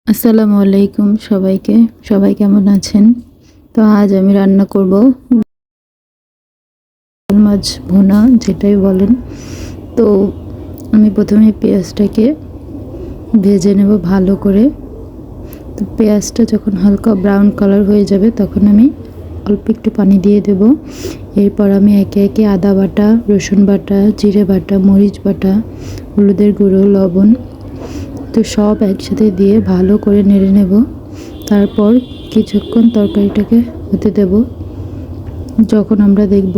আসসালামু আলাইকুম সবাইকে। সবাই কেমন আছেন? তো আজ আমি রান্না করব শোল মাছ ভুনা, যেটাই বলেন। তো আমি প্রথমে পেঁয়াজটাকে ভেজে নেব ভালো করে। তো পেঁয়াজটা যখন হালকা ব্রাউন কালার হয়ে যাবে তখন আমি অল্প একটু পানি দিয়ে দেব। এরপর আমি একে একে আদা বাটা, রসুন বাটা, জিরে বাটা, মরিচ বাটা, হলুদের গুঁড়ো, লবণ, তো সব একসাথে দিয়ে ভালো করে নেড়ে নেব। তারপর কিছুক্ষণ তরকারিটাকে হতে দেব। যখন আমরা দেখব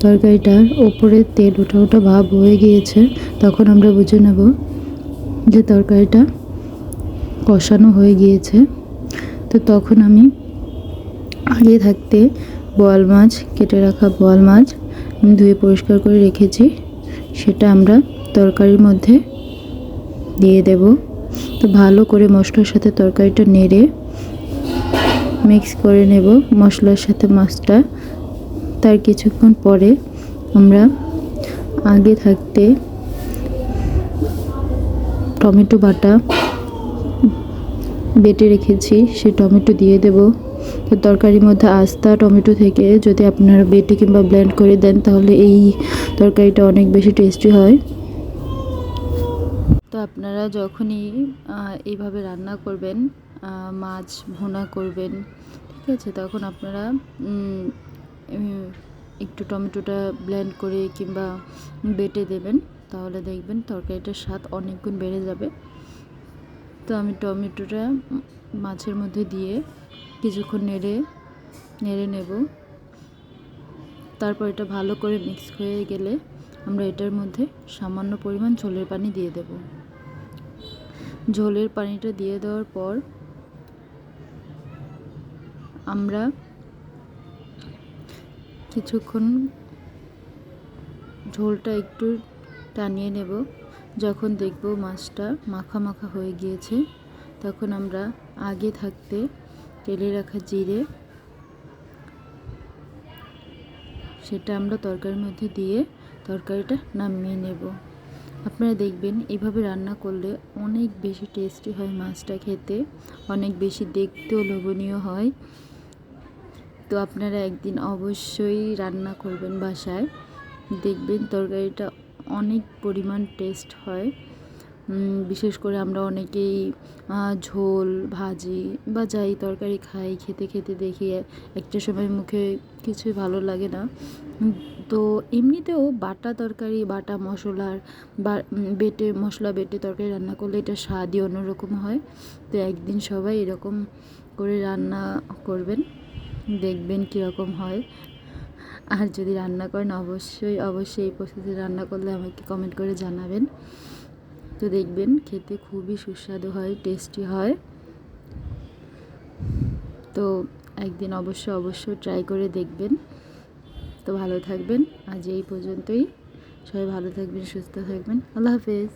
তরকারিটার ওপরে তেল ওঠা ওঠা ভাব হয়ে গিয়েছে, তখন আমরা বুঝে নেব যে তরকারিটা কষানো হয়ে গিয়েছে। তো তখন আমি আগে থাকতে বোয়াল মাছ, কেটে রাখা বোয়াল মাছ আমি ধুয়ে পরিষ্কার করে রেখেছি, সেটা আমরা তরকারির মধ্যে দিয়ে দেব। তো ভালো করে মশলার সাথে তরকারিটা নেড়ে মিক্স করে নেব মশলার সাথে মাছটা। তার কিছুক্ষণ পরে আমরা আগে থাকতে টমেটো বাটা বেটে রেখেছি, সেই টমেটো দিয়ে দেব। তো তরকারির মধ্যে আস্তা টমেটো থেকে যদি আপনারা বেটে কিংবা ব্লেন্ড করে দেন তাহলে এই তরকারিটা অনেক বেশি টেস্টি হয়। তো আপনারা যখনই এইভাবে রান্না করবেন, মাছ ভুনা করবেন, ঠিক আছে, তখন আপনারা একটু টমেটোটা ব্লেন্ড করে কিংবা বেটে দেবেন, তাহলে দেখবেন তরকারিটার স্বাদ অনেক গুণ বেড়ে যাবে। তো আমি টমেটোটা মাছের মধ্যে দিয়ে কিছুক্ষণ নেড়ে নেব। তারপর এটা ভালো করে মিক্স হয়ে গেলে আমরা এটার মধ্যে সামান্য পরিমাণ ঝোলের পানি দিয়ে দেব। ঝোলের পানিটা দিয়ে দেওয়ার পর আমরা কিছুক্ষণ ঝোলটা একটু টানিয়ে নেব। যখন দেখব মাছটা মাখা মাখা হয়ে গিয়েছে, তখন আমরা আগে থাকতে তেলে রাখা জিরে, সেটা আমরা তরকারির মধ্যে দিয়ে তরকারিটা নামিয়ে নেব। আপনারা দেখবেন এভাবে রান্না করলে অনেক বেশি টেস্টি হয় মাছটা খেতে, অনেক বেশি দেখতেও লোভনীয় হয়। তো আপনারা একদিন অবশ্যই রান্না করবেন বাসায়, দেখবেন তরকারিটা অনেক পরিমাণ টেস্ট হয়। বিশেষ করে আমরা অনেকেই ঝোল, ভাজি বা যাই তরকারি খাই, খেতে খেতে দেখি একটা সময় মুখে কিছুই ভালো লাগে না। তো এমনিতেও বাটা তরকারি, বাটা মশলার বা বেটে মশলা বেটে তরকারি রান্না করলে এটা স্বাদই অন্যরকম হয়। তো একদিন সবাই এরকম করে রান্না করবেন, দেখবেন কীরকম হয়। আর যদি রান্না করেন অবশ্যই এই পদ্ধতিতে রান্না করলে আমাকে কমেন্ট করে জানাবেন। তো দেখবেন খেতে খুবই সুস্বাদু হয়, টেস্টি হয়। তো একদিন অবশ্যই ট্রাই করে দেখবেন। তো ভালো থাকবেন, আজ এই পর্যন্তই। সবাই ভালো থাকবেন, সুস্থ থাকবেন। আল্লাহ হাফেজ।